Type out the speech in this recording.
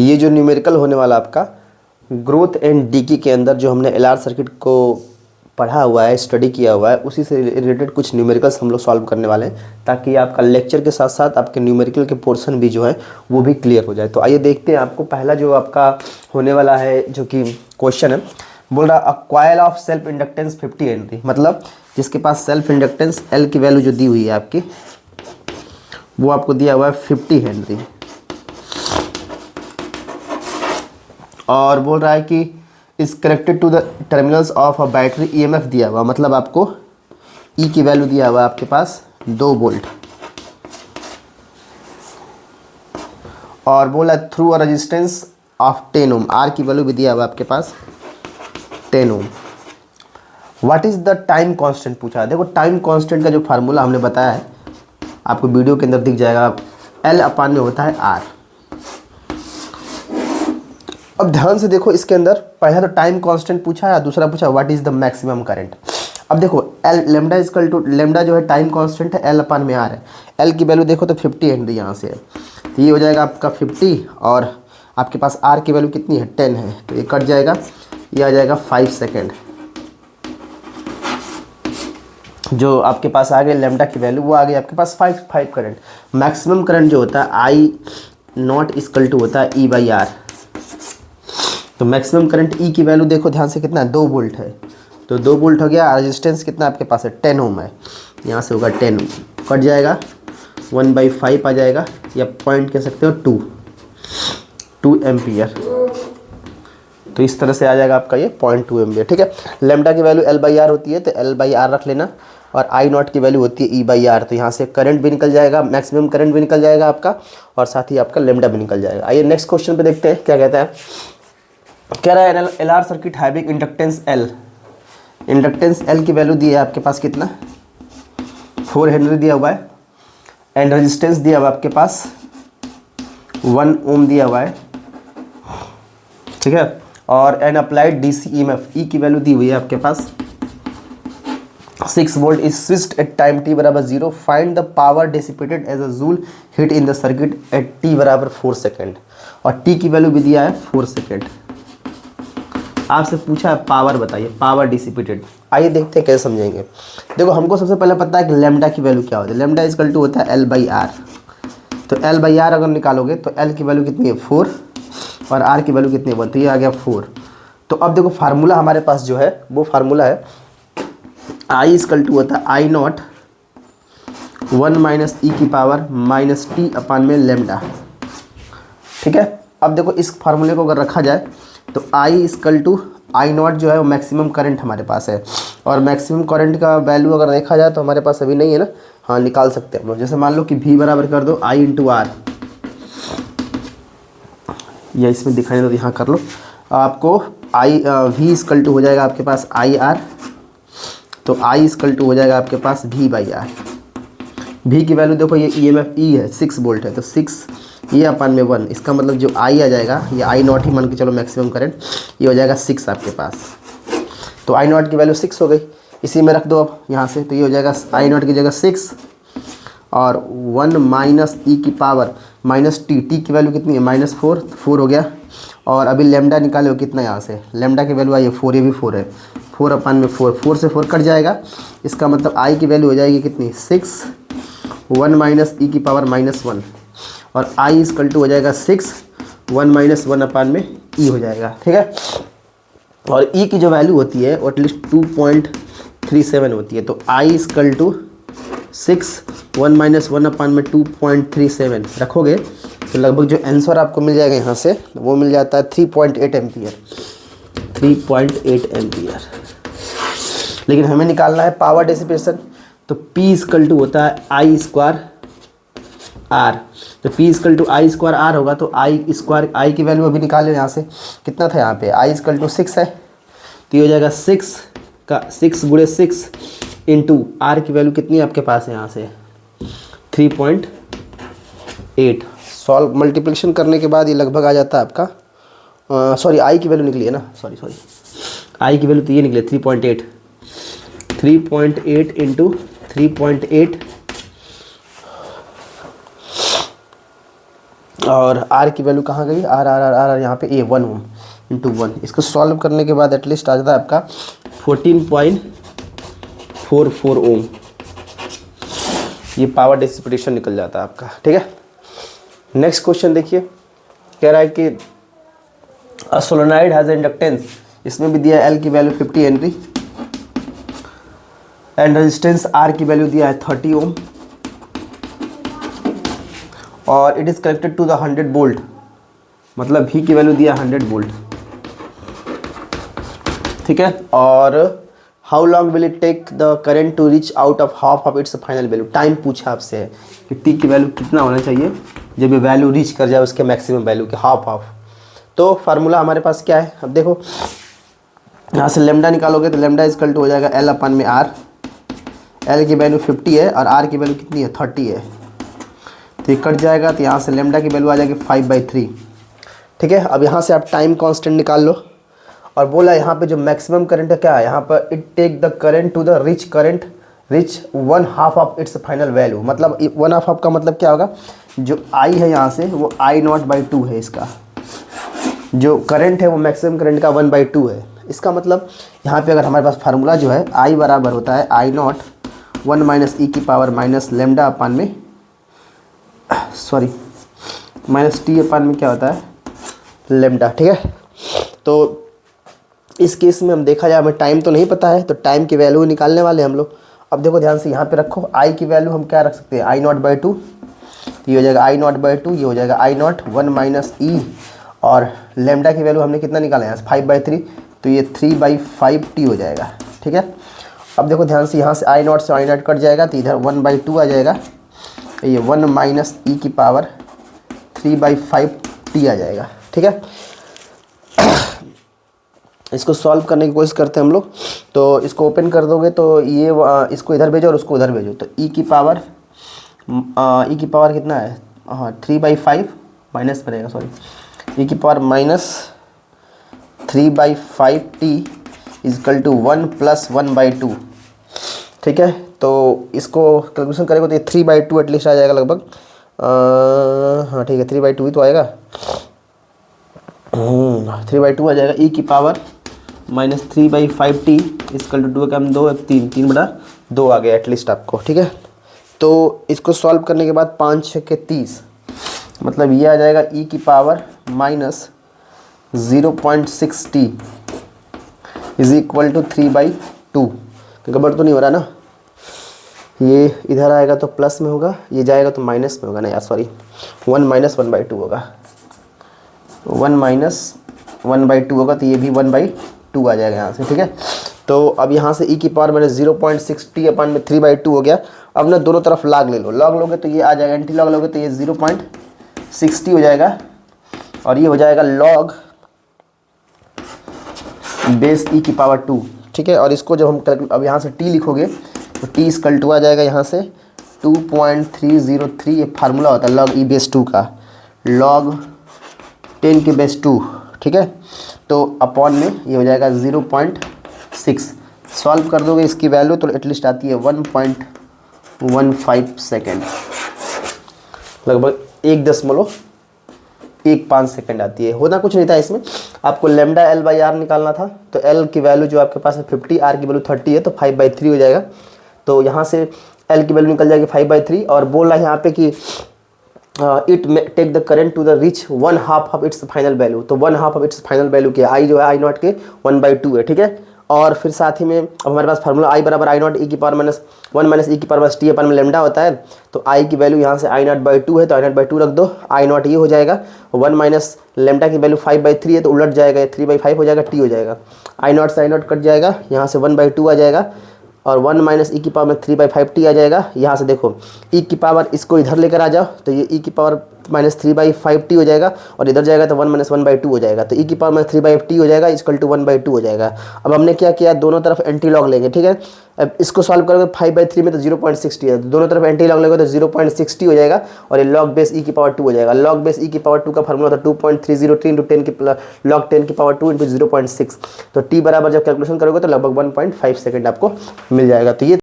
ये जो न्यूमेरिकल होने वाला आपका ग्रोथ एंड डीकी के अंदर जो हमने एलआर सर्किट को पढ़ा हुआ है, स्टडी किया हुआ है, उसी से रिलेटेड कुछ न्यूमेरिकल्स हम लोग सॉल्व करने वाले हैं, ताकि आपका लेक्चर के साथ साथ आपके न्यूमेरिकल के पोर्शन भी जो है वो भी क्लियर हो जाए। तो आइए देखते हैं आपको पहला जो आपका होने वाला है जो कि क्वेश्चन है, बोल रहा a coil of self inductance 50 Henry, मतलब जिसके पास सेल्फ इंडक्टेंस एल की वैल्यू जो दी हुई है आपकी, वो आपको दिया हुआ है 50 हेनरी, और बोल रहा है कि is connected to the terminals of a battery, EMF दिया हुआ, मतलब आपको ई की वैल्यू दिया हुआ है आपके पास 2 वोल्ट, और बोला through a resistance of 10 ohm, R की वैल्यू भी दिया हुआ है आपके पास 10 ohm. What is the time constant पूछा है। देखो टाइम कांस्टेंट का जो फार्मूला हमने बताया है आपको वीडियो के अंदर दिख जाएगा, एल अपान में होता है आर। अब ध्यान से देखो, इसके अंदर पहला तो टाइम कांस्टेंट पूछा है, दूसरा पूछा what is the maximum current. अब देखो L lambda is equal to lambda जो है टाइम कांस्टेंट है, एल अपान में आर है। एल की वैल्यू देखो तो 50 हेनरी यहाँ से है, तो ये हो जाएगा आपका 50, और आपके पास आर की वैल्यू कितनी है 10 है, तो ये कट जाएगा, ये आ जाएगा 5 सेकेंड। जो आपके पास आ गए लेमडा की वैल्यू वो आ गई आपके पास 5 करंट। मैक्सिमम करंट जो होता है आई नॉट इजकल टू होता है ई बाई आर। तो मैक्सिमम करंट ई की वैल्यू देखो ध्यान से कितना है 2 वोल्ट है, तो 2 वोल्ट हो गया। रेजिस्टेंस कितना आपके पास है 10 ओम है, यहाँ से होगा 10 ओम, कट जाएगा 1/5 आ जाएगा, या पॉइंट कह सकते हो 2 एम्पियर। तो इस तरह से आ जाएगा आपका ये 0.2 एम्पियर। ठीक है, लेमडा की वैल्यू एल बाई आर होती है, तो एल बाई आर रख लेना, और आई नॉट की वैल्यू होती है ई बाई आर। तो यहाँ से करंट भी निकल जाएगा, मैक्सिमम करंट भी निकल जाएगा आपका, और साथ ही आपका लेमडा भी निकल जाएगा। आइए नेक्स्ट क्वेश्चन पे देखते हैं क्या कहता है। कह रहा है L R circuit having inductance L, inductance L की वैल्यू दी है आपके पास कितना 4 हेनरी दिया हुआ है, एंड रेजिस्टेंस दिया हुआ आपके पास 1 ओम दिया हुआ है। ठीक है, और an applied DC EMF, E की वैल्यू दी हुई है आपके पास 6 volt is switched at time t बराबर 0, find the power dissipated as a joule heat in the circuit at t बराबर 4 सेकेंड, और t की वैल्यू भी दिया है 4 सेकेंड। आपसे पूछा है पावर बताइए, पावर डिसिपेटेड। आइए देखते हैं कैसे समझेंगे। देखो हमको सबसे पहले पता है कि लेमडा की वैल्यू क्या होती है, लेमडा इजकल टू होता है एल बाई आर। तो एल बाई आर अगर निकालोगे तो एल की वैल्यू कितनी है 4, और आर की वैल्यू कितनी है 1, तो ये आ गया 4। तो अब देखो फार्मूला हमारे पास जो है वो फार्मूला है आई इजकल टू होता है आई नॉट 1 माइनस ई की पावर माइनस टी अपान में लेमडा। ठीक है, अब देखो इस फार्मूले को अगर रखा जाए तो आई इजकल टू आई नॉट जो है वो मैक्सिमम करंट हमारे पास है, और मैक्सिमम करंट का वैल्यू अगर देखा जाए तो हमारे पास अभी नहीं है ना, हाँ निकाल सकते हैं हम लोग। जैसे मान लो कि V बराबर कर दो आई इंटू आर, या इसमें दिखाई दो यहाँ कर लो, आपको आई V इजकल टू हो जाएगा आपके पास आई आर, तो आई इजकल टू हो जाएगा आपके पास V बाई आर। V की वैल्यू देखो ये ईएमएफ ई है 6 वोल्ट है, तो 6 ये अपान में 1, इसका मतलब जो आई आ जाएगा ये आई नॉट ही मान के चलो मैक्सिमम करंट, ये हो जाएगा 6 आपके पास। तो आई नॉट की वैल्यू 6 हो गई, इसी में रख दो अब यहाँ से, तो ये हो जाएगा आई नॉट की जगह 6 और 1 माइनस ई की पावर माइनस टी, टी की वैल्यू कितनी है -4, 4 हो गया। और अभी लेमडा निकाले हो कितना यहाँ से, लेमडा की वैल्यू आई है 4, ये भी 4 है, 4 अपान में 4, 4 से 4 कट जाएगा, इसका मतलब आई की वैल्यू हो जाएगी कितनी 6, 1 माइनस ई की पावर -1, और आई इजकल टू हो जाएगा 6, 1 माइनस 1 अपान में ई हो जाएगा। ठीक है, और ई की जो वैल्यू होती है वो एटलीस्ट 2.37 होती है, तो आई इजकल टू 6, 1 माइनस 1 अपान में 2.37 रखोगे तो लगभग जो आंसर आपको मिल जाएगा यहाँ से वो मिल जाता है 3.8 एम्पियर, 3.8 एम्पियर। लेकिन हमें निकालना है पावर डिसिपेशन, तो P इजकल टू होता है आई स्क्वायर आर, तो P is equal to I square R होगा, तो आई स्क्वायर आई की वैल्यू अभी निकाले यहाँ से कितना था, यहाँ पे आई इजकल टू 6 है, तो ये हो जाएगा 6 का 6 गुणे 6 इंटू आर की वैल्यू कितनी आपके पास है यहाँ से 3.8। सॉल्व मल्टीप्लिकेशन करने के बाद ये लगभग आ जाता है आपका सॉरी आई की वैल्यू निकली है ना, सॉरी आई की वैल्यू तो ये निकले 3.8 इंटू 3.8 और आर की वैल्यू कहाँ गई, आर आर आर आर यहाँ पे ए 1 ओम इंटू 1। इसको सॉल्व करने के बाद एटलीस्ट आ जाता है आपका 14.44 ओम। ये पावर डिसिपेशन निकल जाता है आपका, ठीक है। नेक्स्ट क्वेश्चन देखिए, कह रहा है कि सोलेनॉइड हैज इंडक्टेंस, इसमें भी दिया है एल की value 50 henry and resistance R की वैल्यू दिया है 30 ओम और it is connected to the 100 volt, मतलब V की वैल्यू दिया 100 वोल्ट, ठीक है। और how long will it take the current to reach out of half of its final value, time पूछा आपसे है कि टी की वैल्यू कितना होना चाहिए जब ये वैल्यू रीच कर जाए उसके मैक्सिमम वैल्यू के हाफ ऑफ। तो फार्मूला हमारे पास क्या है, अब देखो यहाँ से लेमडा निकालोगे तो लेमडा इजकल टू हो जाएगा L अपन में R, L की वैल्यू 50 है और R की वैल्यू कितनी है 30 है, तो ये कट जाएगा तो यहाँ से लेमडा की वैल्यू आ जाएगी 5/3, ठीक है। अब यहाँ से आप टाइम कांस्टेंट निकाल लो और बोला यहाँ पे जो मैक्सिमम करंट है क्या है, यहाँ पर it take the current to the reach 1/2 of its final value, मतलब 1/2 का मतलब क्या होगा, जो I है यहाँ से वो I0/2 है, इसका जो करंट है वो मैक्सिमम करंट का 1/2 है। इसका मतलब यहाँ पे अगर हमारे पास फार्मूला जो है I बराबर होता है I0 1 माइनस ई की पावर माइनस लेमडा अपान में माइनस टी अपान में क्या होता है लेमडा, ठीक है। तो इस केस में हम देखा जाए हमें टाइम तो नहीं पता है तो टाइम की वैल्यू निकालने वाले हम लोग। अब देखो ध्यान से यहाँ पे रखो, I की वैल्यू हम क्या रख सकते हैं I0/2, ये हो जाएगा I0/2, ये हो जाएगा I0 1 माइनस ई और लेमडा की वैल्यू हमने कितना निकाला है 5/3, तो ये 3/5t हो जाएगा, ठीक है। अब देखो ध्यान से यहाँ से I0 से I0 कट जाएगा तो इधर 1/2 आ जाएगा, ये 1 माइनस ई की पावर 3/5t आ जाएगा, ठीक है। इसको सॉल्व करने की कोशिश करते हैं हम लोग, तो इसको ओपन कर दोगे तो ये इसको इधर भेजो और उसको उधर भेजो, तो ई की पावर कितना है, हाँ 3/5 माइनस बनेगा, ई की power minus 3/5t is equal to 1 + 1/2, ठीक है। तो इसको कैलकुलेशन करेंगे तो ये 3/2 एटलीस्ट आ जाएगा लगभग, हाँ ठीक है 3/2 ही तो आएगा, 3/2 आ जाएगा। ई की power minus 3/5t is equal to 2 का 2 3/2 आ गया एटलीस्ट आपको, ठीक है। तो इसको सॉल्व करने के बाद 5 × 6 = 30, मतलब ये आ जाएगा ई की power minus 0.6t is equal to 3/2। गड़बड़ तो नहीं हो रहा ना, ये इधर आएगा तो प्लस में होगा, ये जाएगा तो माइनस में होगा ना यार, 1 माइनस 1/2 होगा, 1 माइनस 1/2 होगा, तो ये भी 1/2 आ जाएगा यहाँ से, ठीक है। तो अब यहाँ से ई की पावर मैंने 0.6t अपन में 3/2 हो गया। अब ना दोनों तरफ लॉग ले लो, लॉग लोगे तो ये आ जाएगा, एंटी लॉग लोगे तो ये 0.6t हो जाएगा और ये हो जाएगा लॉग बेस ई की पावर 2, ठीक है। और इसको जब हम अब यहाँ से t लिखोगे तो t इजकल टू आ जाएगा यहाँ से 2.303, ये फार्मूला होता है लॉग ई बेस 2 का, लॉग 10 के बेस 2, ठीक है। तो अपॉन में ये हो जाएगा 0.6, सॉल्व कर दोगे इसकी वैल्यू तो एटलीस्ट आती है 1.15 सेकेंड, लगभग 1.15 सेकेंड आती है। होना कुछ नहीं था इसमें, आपको लेमडा L/R निकालना था, तो L की वैल्यू जो आपके पास है 50, R की वैल्यू 30 है, तो 5/3 हो जाएगा। तो यहाँ से L की वैल्यू निकल जाएगी 5/3 और बोल रहा है यहाँ पे कि it take the current to the reach 1/2 of its final value, तो 1/2 ऑफ इट्स फाइनल वैल्यू के I जो है I0 के 1/2 है, ठीक है। और फिर साथ ही में अब हमारे पास फार्मूला I बराबर I0 ई की पावर माइनस 1 माइनस ई की पावर माइनस टी अपन में लेमडा होता है, तो I की वैल्यू यहाँ से I0/2 है, तो I0/2 रख दो, I0 ये हो जाएगा, 1 माइनस लेमडा की वैल्यू 5/3 है तो उलट जाएगा, 3/5 हो जाएगा, t हो जाएगा, I0 से I0 कट जाएगा, यहाँ से 1/2 आ जाएगा और 1 माइनस ई की पावर में 3/5t आ जाएगा। यहाँ से देखो ई की पावर इसको इधर लेकर आ जाओ तो ये ई की पावर माइनस 3/5t हो जाएगा और इधर जाएगा तो 1 माइनस 1/2 हो जाएगा, तो ई की पावर माइनस 3/t हो जाएगा इजकल टू 1/2 हो जाएगा। अब हमने क्या किया, दोनों तरफ एंटी लॉग लेंगे, ठीक है। अब इसको सॉल्व करोगे 5/3 में तो 0.6t है, दोनों तरफ एंटी लॉग लेंगे तो 0.6t हो जाएगा और ये लॉग बेस ई की पावर 2 हो जाएगा। लॉग बेस ई की पावर 2 का फार्मूला था 2.303 इंटू 10 की लॉग 10 की पावर 2 इंटू 0.6, तो t बराबर जब कैलकुलेशन करोगे तो लगभग 1.5 सेकेंड आपको मिल जाएगा। तो ये